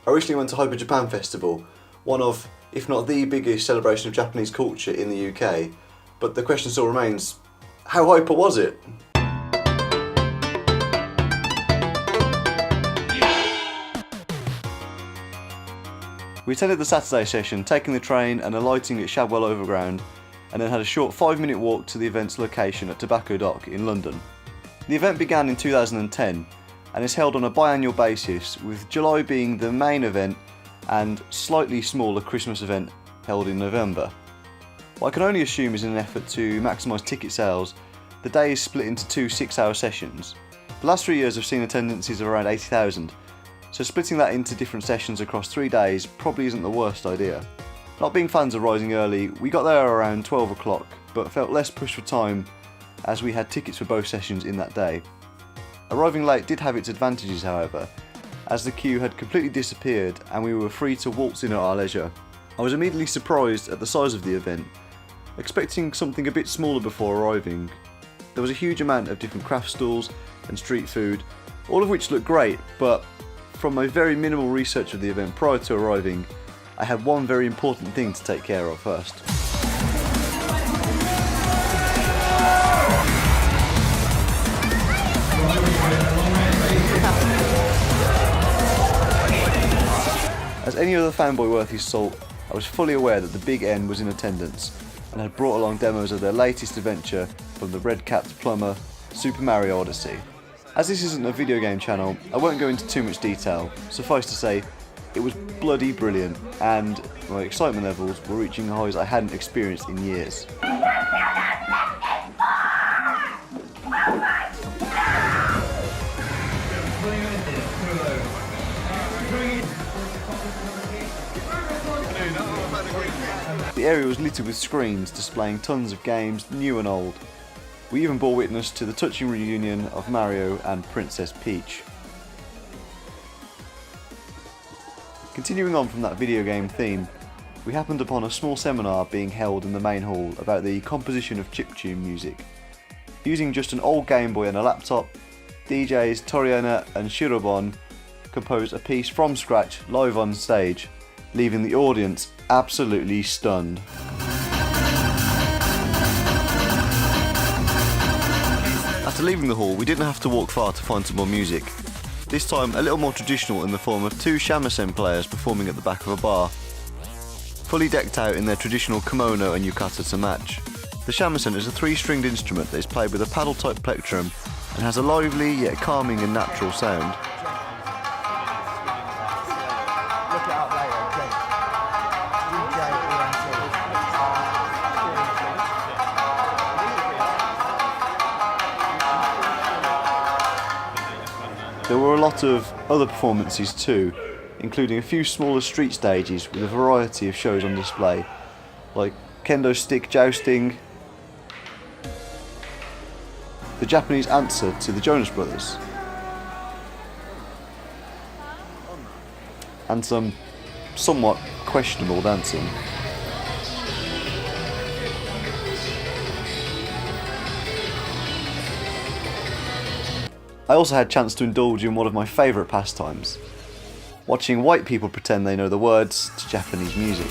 I recently went to Hyper Japan Festival, one of, if not the biggest celebration of Japanese culture in the UK, but the question still remains, how hyper was it? We attended the Saturday session, taking the train and alighting at Shadwell Overground, and then had a short 5-minute walk to the event's location at Tobacco Dock in London. The event began in 2010 and is held on a biannual basis, with July being the main event and slightly smaller Christmas event held in November. What I can only assume is in an effort to maximise ticket sales, the day is split into 2 6-hour sessions. The last 3 years have seen attendances of around 80,000, so splitting that into different sessions across 3 days probably isn't the worst idea. Not being fans of rising early, we got there around 12 o'clock, but felt less pushed for time as we had tickets for both sessions in that day. Arriving late did have its advantages, however, as the queue had completely disappeared and we were free to waltz in at our leisure. I was immediately surprised at the size of the event, expecting something a bit smaller before arriving. There was a huge amount of different craft stalls and street food, all of which looked great, but from my very minimal research of the event prior to arriving, I had one very important thing to take care of first. As any other fanboy worth his salt, I was fully aware that the Big N was in attendance and had brought along demos of their latest adventure from the red-capped plumber, Super Mario Odyssey. As this isn't a video game channel, I won't go into too much detail. Suffice to say, it was bloody brilliant, and my excitement levels were reaching highs I hadn't experienced in years. The area was littered with screens displaying tons of games, new and old. We even bore witness to the touching reunion of Mario and Princess Peach. Continuing on from that video game theme, we happened upon a small seminar being held in the main hall about the composition of chiptune music. Using just an old Game Boy and a laptop, DJs Toriana and Shirobon composed a piece from scratch live on stage, leaving the audience absolutely stunned. After leaving the hall, we didn't have to walk far to find some more music. This time a little more traditional in the form of 2 shamisen players performing at the back of a bar, fully decked out in their traditional kimono and yukata to match. The shamisen is a 3-stringed instrument that is played with a paddle-type plectrum and has a lively yet calming and natural sound. There were a lot of other performances too, including a few smaller street stages with a variety of shows on display, like kendo stick jousting, the Japanese answer to the Jonas Brothers, and some somewhat questionable dancing. I also had a chance to indulge in one of my favourite pastimes, watching white people pretend they know the words to Japanese music.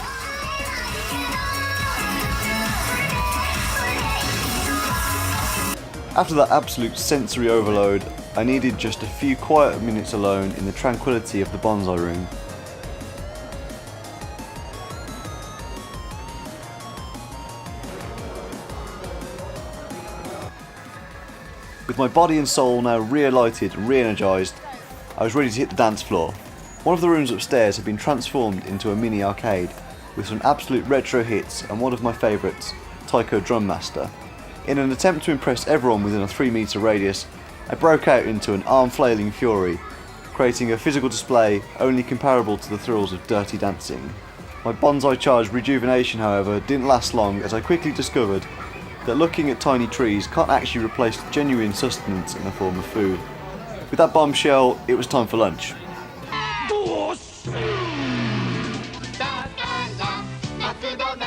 After that absolute sensory overload, I needed just a few quiet minutes alone in the tranquility of the bonsai room. With my body and soul now re-alighted and re-energised, I was ready to hit the dance floor. One of the rooms upstairs had been transformed into a mini arcade, with some absolute retro hits and one of my favourites, Taiko Drum Master. In an attempt to impress everyone within a 3-metre radius, I broke out into an arm-flailing fury, creating a physical display only comparable to the thrills of dirty dancing. My bonsai-charged rejuvenation, however, didn't last long, as I quickly discovered that looking at tiny trees can't actually replace genuine sustenance in the form of food. With that bombshell, it was time for lunch.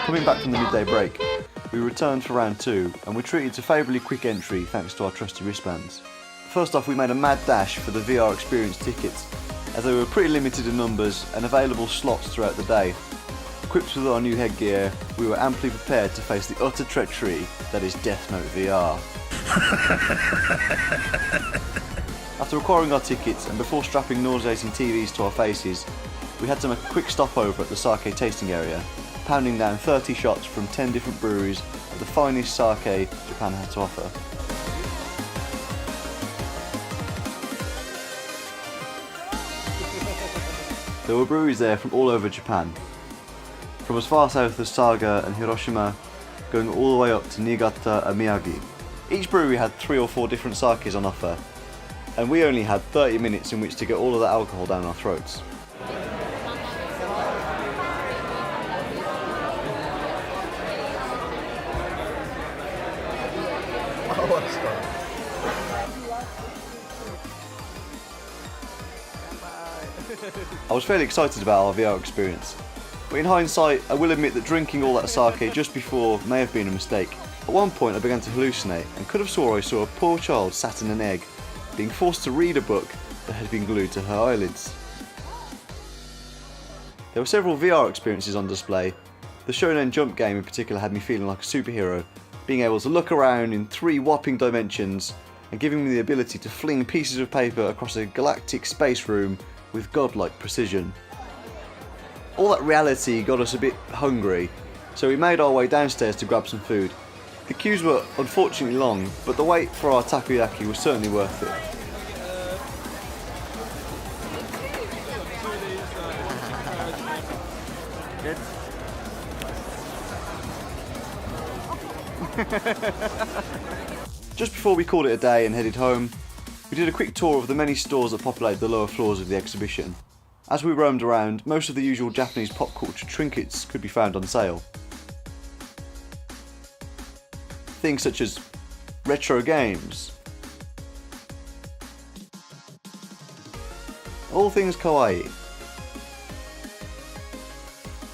Coming back from the midday break, we returned for round 2 and were treated to favourably quick entry thanks to our trusty wristbands. First off, we made a mad dash for the VR experience tickets, as they were pretty limited in numbers and available slots throughout the day. Equipped with our new headgear, we were amply prepared to face the utter treachery that is Death Note VR. After acquiring our tickets and before strapping nauseating TVs to our faces, we had to make a quick stopover at the sake tasting area, pounding down 30 shots from 10 different breweries of the finest sake Japan had to offer. There were breweries there from all over Japan, from as far south as Saga and Hiroshima, going all the way up to Niigata and Miyagi. Each brewery had 3 or 4 different sakes on offer, and we only had 30 minutes in which to get all of that alcohol down our throats. I was fairly excited about our VR experience, but in hindsight I will admit that drinking all that sake just before may have been a mistake. At one point I began to hallucinate and could have swore I saw a poor child sat in an egg, being forced to read a book that had been glued to her eyelids. There were several VR experiences on display. The Shonen Jump game in particular had me feeling like a superhero, being able to look around in 3 whopping dimensions and giving me the ability to fling pieces of paper across a galactic space room with godlike precision. All that reality got us a bit hungry, so we made our way downstairs to grab some food. The queues were unfortunately long, but the wait for our takoyaki was certainly worth it. Just before we called it a day and headed home, we did a quick tour of the many stores that populate the lower floors of the exhibition. As we roamed around, most of the usual Japanese pop culture trinkets could be found on sale. Things such as retro games, all things kawaii,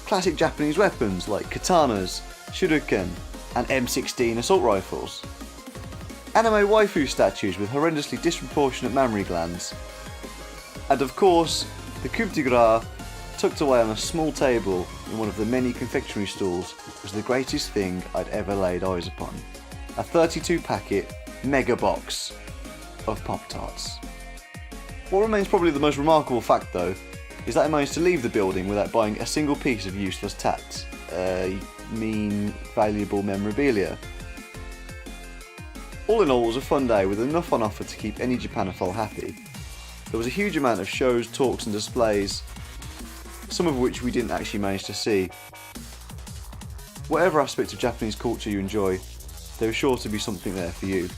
classic Japanese weapons like katanas, shuriken and M16 assault rifles, anime waifu statues with horrendously disproportionate mammary glands, and of course the coup de grace tucked away on a small table in one of the many confectionery stalls was the greatest thing I'd ever laid eyes upon. A 32 packet mega box of Pop-Tarts. What remains probably the most remarkable fact though is that I managed to leave the building without buying a single piece of useless tat, valuable memorabilia. All in all, it was a fun day with enough on offer to keep any Japanophile happy. There was a huge amount of shows, talks and displays, some of which we didn't actually manage to see. Whatever aspect of Japanese culture you enjoy, there is sure to be something there for you.